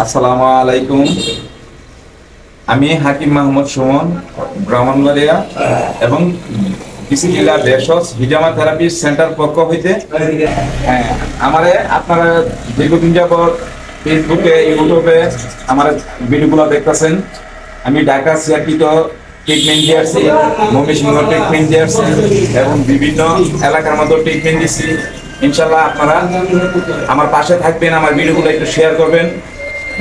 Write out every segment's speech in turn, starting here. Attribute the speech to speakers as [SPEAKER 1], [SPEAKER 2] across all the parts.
[SPEAKER 1] আসসালামু আলাইকুম। আমি হাকিম মাহমুদ সুমন, ব্রাহ্মণবাড়িয়া এবং বিসমিল্লাহ ভেষজ হিজামা থেরাপি সেন্টার পক্ষ হইতে হ্যাঁ, আমারে আপনারা দীর্ঘদিন যাবৎ ফেসবুকে ইউটিউবে আমার ভিডিওগুলো দেখতেছেন। আমি ঢাকা সিআরপিতে ট্রিটমেন্ট দিয়ে আসছি, ময়মনসিংহ ট্রিটমেন্ট দিয়ে আসছি এবং বিভিন্ন এলাকার মধ্যে ট্রিটমেন্ট দিচ্ছি। ইনশাল্লাহ আপনারা আমার পাশে থাকবেন, আমার ভিডিওগুলো একটু শেয়ার করবেন।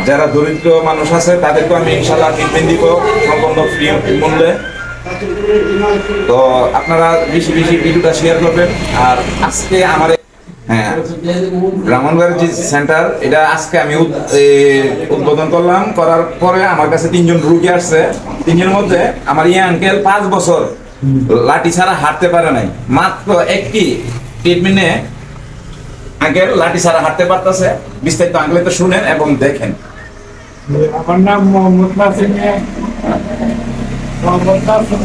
[SPEAKER 1] যারা দরিদ্র মানুষ আছে তাদেরকে আমি ইনশাল্লাহ ট্রিটমেন্ট দিব সম্পূর্ণ ফ্রি মূল্যে। তো আপনারা বেশি বেশি ভিডিওটা শেয়ার করবেন। আর আজকে আমার ব্রাহ্মণবাড়িয়ার যে সেন্টার, এটা আজকে আমি উদ্বোধন করলাম। করার পরে আমার কাছে 3 জন রোগী আসছে। 3 জনের মধ্যে আমার আঙ্কেল 5 বছর লাঠি ছাড়া হাঁটতে পারে নাই। মাত্র একটি ট্রিটমেন্টে আঙ্কেল লাঠি ছাড়া হাঁটতে পারতেছে। বিস্তারিত আঙ্কেল তো শুনেন এবং দেখেন।
[SPEAKER 2] আমার নাম মোহাম্মদ নাসিম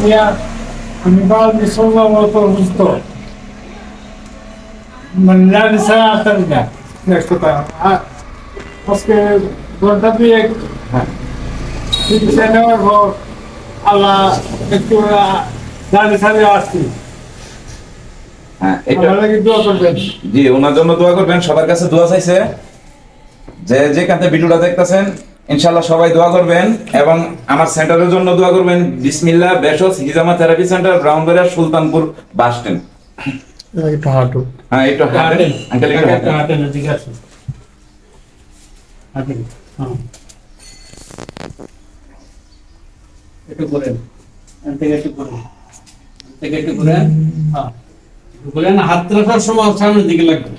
[SPEAKER 2] মিয়া। আমি 5 বছর যাবত অসুস্থ, মানে লাঠি ছাড়া হাঁটতে পারি না। আজকে ঘন্টা 2 চিকিৎসা নেওয়ার পর আল্লাহ একটু লাঠি ছাড়িয়ে আসছি।
[SPEAKER 1] জি, ওনার জন্য দোয়া করবেন। সবার কাছে দোয়া চাইছে। যে যেখান থেকে ভিডিওটা দেখতেছেন ইনশাআল্লাহ সবাই দোয়া করবেন এবং আমার সেন্টারের জন্য দোয়া করবেন। বিসমিল্লাহ ভেষজ হিজামা therapy centre, Brahmanbaria Sultanpur bus stand.
[SPEAKER 2] একটু হাঁটু।
[SPEAKER 1] হ্যাঁ, একটু হাঁটেন আঙ্কেল, একটু
[SPEAKER 2] হাঁটেন। ঠিক আছে, হাঁটেন। একটু করেন, একটু করেন, একটু করেন। হ্যাঁ, বলেন হাত রাখার সময় সামনের দিকে লাগবে।